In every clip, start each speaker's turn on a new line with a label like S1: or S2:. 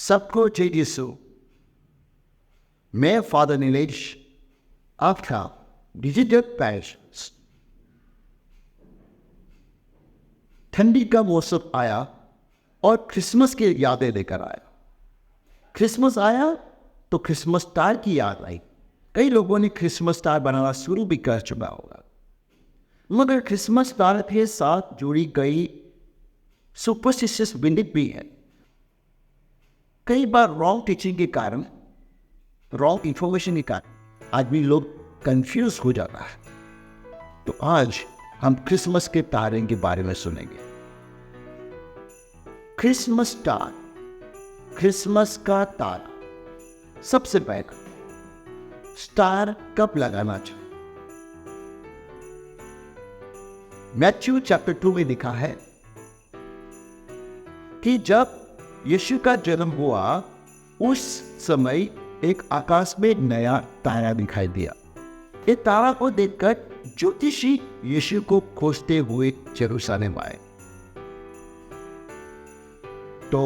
S1: सबको जय यीशु। मैं फादर नीलेश, आपका डिजिटल पैरिश। ठंडी का मौसम आया और क्रिसमस की यादें लेकर आया। क्रिसमस आया तो क्रिसमस स्टार की याद आई। कई लोगों ने क्रिसमस स्टार बनाना शुरू भी कर चुका होगा, मगर क्रिसमस स्टार के साथ जुड़ी गई सुपरस्टिशियस बिलीफ भी है। कई बार रॉन्ग टीचिंग के कारण, रॉन्ग इंफॉर्मेशन के कारण आदमी लोग कंफ्यूज हो जाता है। तो आज हम क्रिसमस के तारे के बारे में सुनेंगे। क्रिसमस स्टार, क्रिसमस का तारा। सबसे पहले स्टार कब लगाना चाहिए? मैथ्यू चैप्टर 2 में लिखा है कि जब यीशु का जन्म हुआ उस समय एक आकाश में नया तारा दिखाई दिया। ये तारा को देखकर ज्योतिषी यीशु को खोजते हुए यरूशलेम आए। तो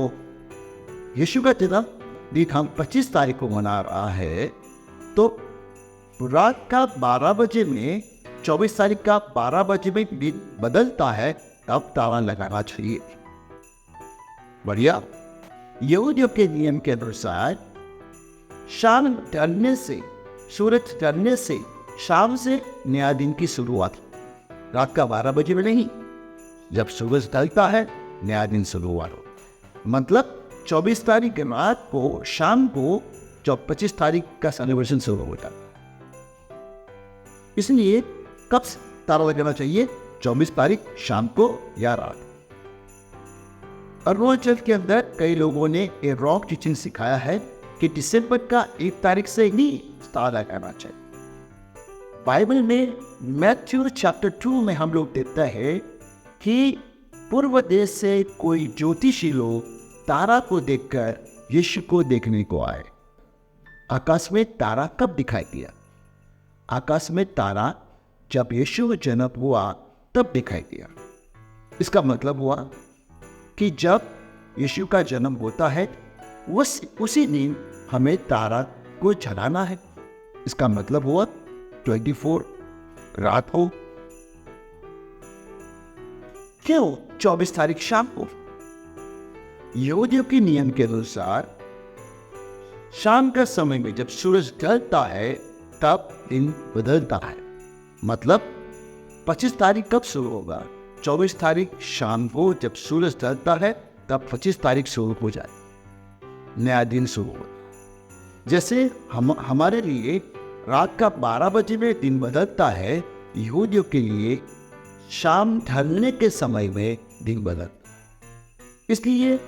S1: यीशु का जन्म दिन हम 25 तारीख को मना रहा है, तो रात का 12 बजे में 24 तारीख का 12 बजे में दिन बदलता है, तब तारा लगाना चाहिए। बढ़िया। यहूदियों के नियम के अनुसार शाम ढलने से, सूरज ढलने से शाम से नया दिन की शुरुआत, रात का 12 बजे में नहीं। जब सूरज ढलता है नया दिन शुरुआत हो, मतलब 24 तारीख के रात को, शाम को, जब 25 तारीख का सेलिब्रेशन शुरू होता है। इसलिए कब तारा लगाना चाहिए? 24 तारीख शाम को या रात। अरुणाचल के अंदर कई लोगों ने ये रॉन्ग टीचिंग सिखाया है कि दिसंबर का 1 तारीख से ही तारा लगाना चाहिए। बाइबल में मैथ्यू चैप्टर 2 में हम लोग देखते हैं कि पूर्व देश से कोई ज्योतिषी लोग तारा को देखकर यीशु को देखने को आए। आकाश में तारा कब दिखाई दिया? आकाश में तारा जब यीशु का जन्म हुआ तब दिखाई दिया। इसका मतलब हुआ कि जब यीशु का जन्म होता है उसी दिन हमें तारा को जलाना है। इसका मतलब हुआ 24 रात हो। क्यों 24 तारीख शाम को? यहूदियों के नियम के अनुसार शाम का समय में जब सूरज ढलता है तब दिन बदलता है। मतलब 25 तारीख कब शुरू होगा? 24 तारीख शाम को जब सूरज ढलता है तब 25 तारीख शुरू हो जाए, नया दिन शुरू हो। जैसे हमारे लिए रात का 12 बजे में दिन बदलता है, यहूदियों के लिए शाम ढलने के समय में दिन बदलता है। इसलिए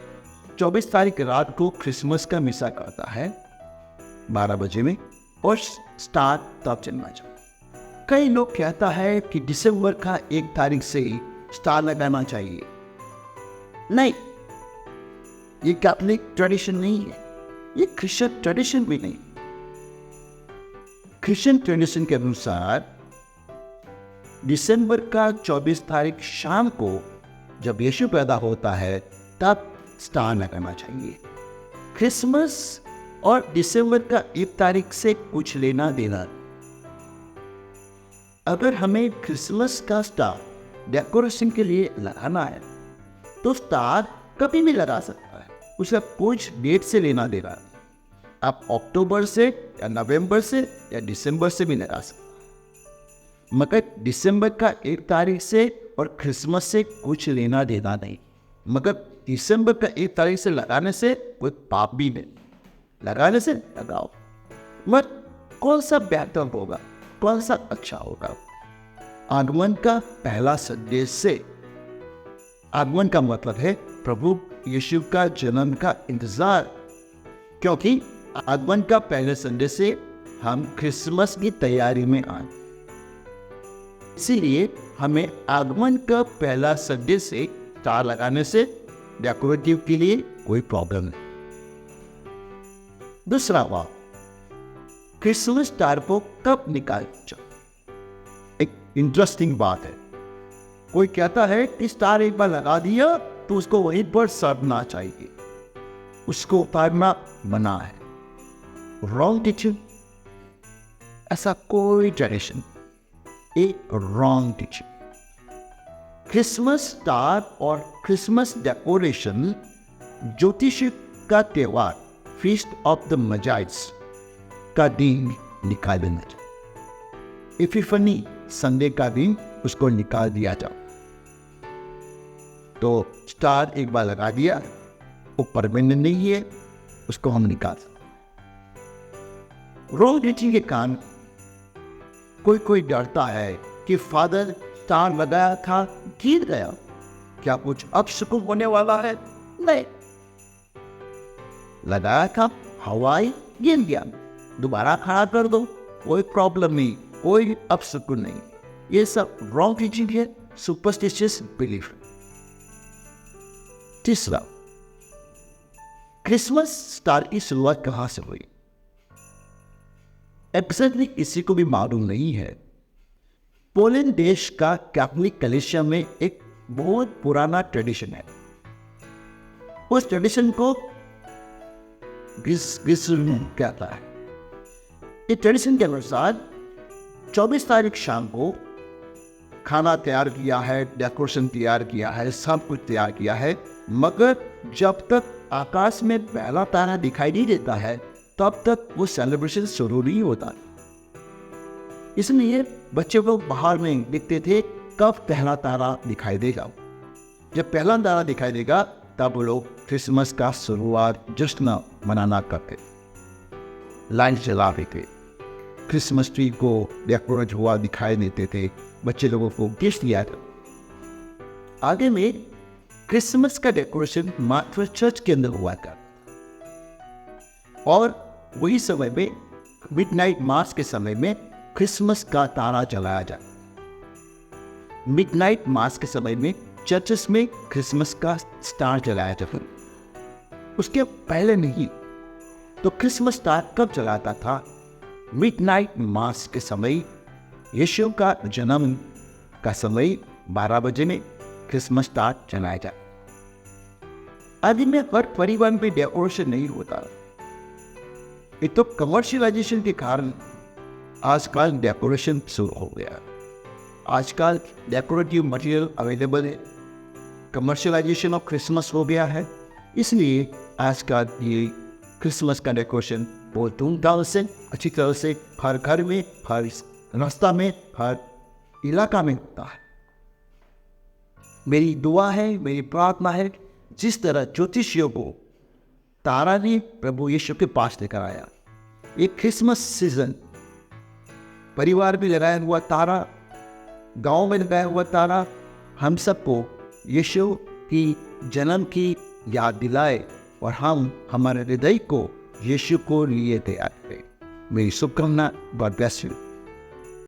S1: 24 तारीख रात को क्रिसमस का मिसा करता है 12 बजे में, और स्टार तब चलना चाहिए। कई लोग कहता है कि दिसंबर का 1 तारीख से ही स्टार लगाना चाहिए। नहीं, ये कैथोलिक ट्रेडिशन नहीं है, ये क्रिश्चियन ट्रेडिशन भी नहीं। क्रिश्चियन ट्रेडिशन के अनुसार दिसंबर का 24 तारीख शाम को जब यीशु पैदा होता है तब स्टार लगाना चाहिए। क्रिसमस और दिसंबर का 1 तारीख से कुछ लेना देना। अगर हमें क्रिसमस का स्टार डेकोरेशन के लिए लगाना है तो स्टार कभी भी लगा सकता है, उसका कुछ डेट से लेना देना। आप अक्टूबर से या नवंबर से या दिसंबर से भी लगा सकते, मगर दिसंबर का 1 तारीख से और क्रिसमस से कुछ लेना देना नहीं। मगर दिसंबर का 1 तारीख से लगाने से कोई पाप भी नहीं, लगाने से लगाओ। मगर कौन सा बेहतर होगा, कौन सा अच्छा होगा? आगमन का पहला संदेश से। आगमन का मतलब है प्रभु यीशु का जन्म का इंतजार, क्योंकि आगमन का पहले संदेश से हम क्रिसमस की तैयारी में आए। इसीलिए हमें आगमन का पहला संदेश से स्टार लगाने से डेकोरेटिव के लिए कोई प्रॉब्लम नहीं। दूसरा बात, क्रिसमस स्टार को कब निकालना? एक इंटरेस्टिंग बात है। कोई कहता है कि स्टार एक बार लगा दिया तो उसको वहीं पर सड़ना चाहिए। उसको उतारना मना है। रॉन्ग टीचिंग, ऐसा कोई ट्रेडिशन, एक रॉन्ग टीचिंग। क्रिसमस स्टार और क्रिसमस डेकोरेशन ज्योतिष का त्योहार, फीस्ट ऑफ द मजाइस का दिन निकाल देना चाहिए। इपिफनी संडे का दिन उसको निकाल दिया जाओ। तो स्टार एक बार लगा दिया, वो परमानेंट नहीं है, उसको हम निकाल सकते। रॉन्ग टीचिंग के कारण कोई डरता है कि फादर स्टार लगाया था, गिर गया, क्या कुछ अपशकुन होने वाला है? नहीं, लगाया था, हवाई गिर गया, दोबारा खड़ा कर दो, कोई प्रॉब्लम नहीं, कोई अपशकुन नहीं। ये सब रॉन्ग टीचिंग है, सुपरस्टिशियस बिलीफ। तीसरा, क्रिसमस स्टार की शुरुआत कहां से हुई? एग्जैक्टली किसी को भी मालूम नहीं है। पोलैंड देश का कैथोलिक कलीसिया में एक बहुत पुराना ट्रेडिशन है। उस ट्रेडिशन को ग्रीष्म कहता है। इस ट्रेडिशन के अनुसार 24 तारीख शाम को खाना तैयार किया है, डेकोरेशन तैयार किया है, सब कुछ तैयार किया है, मगर जब तक आकाश में पहला तारा दिखाई नहीं देता है तब तक वो सेलिब्रेशन शुरू नहीं होता। इसलिए बच्चे लोग बाहर में देखते थे कब पहला तारा दिखाई देगा। जब पहला तारा दिखाई देगा तब वो लोग क्रिसमस का शुरुआत जश्न मनाना करते, लाइट जला देते, क्रिसमस ट्री को डेकोरेट हुआ दिखाई देते थे, बच्चे लोगों को गिफ्ट दिया था। आगे में क्रिसमस का डेकोरेशन मात्र चर्च के अंदर हुआ था और वही समय में मिडनाइट मास के समय में क्रिसमस का तारा जलाया जाता। मिडनाइट मास के समय में चर्चेस में क्रिसमस का स्टार जलाया जाता, उसके पहले नहीं। तो क्रिसमस स्टार कब जलाता था? मिडनाइट मास के समय, यीशु का जन्म का समय 12 बजे में क्रिसमस स्टार जलाया जाता। आदि में हर परिवार में डेकोरेशन नहीं होता। ये तो कमर्शियलाइजेशन के कारण आजकल डेकोरेशन शुरू हो गया। आजकल डेकोरेटिव मटेरियल अवेलेबल है, कमर्शियलाइजेशन ऑफ क्रिसमस हो गया है, इसलिए आजकल ये क्रिसमस का डेकोरेशन बहुत धूमधाम से, अच्छी तरह से हर घर में, हर रास्ता में, हर इलाका में होता है। मेरी दुआ है, मेरी प्रार्थना है, जिस तरह ज्योतिषियों को तारा ने प्रभु यीशु के पास लेकर आया, एक क्रिसमस सीजन परिवार में लगाया हुआ तारा, गांव में लगाया हुआ तारा, हम सबको यीशु की जन्म की याद दिलाए और हम हमारे हृदय को यीशु को लिए तैयार करें। मेरी शुभकामना। God bless you.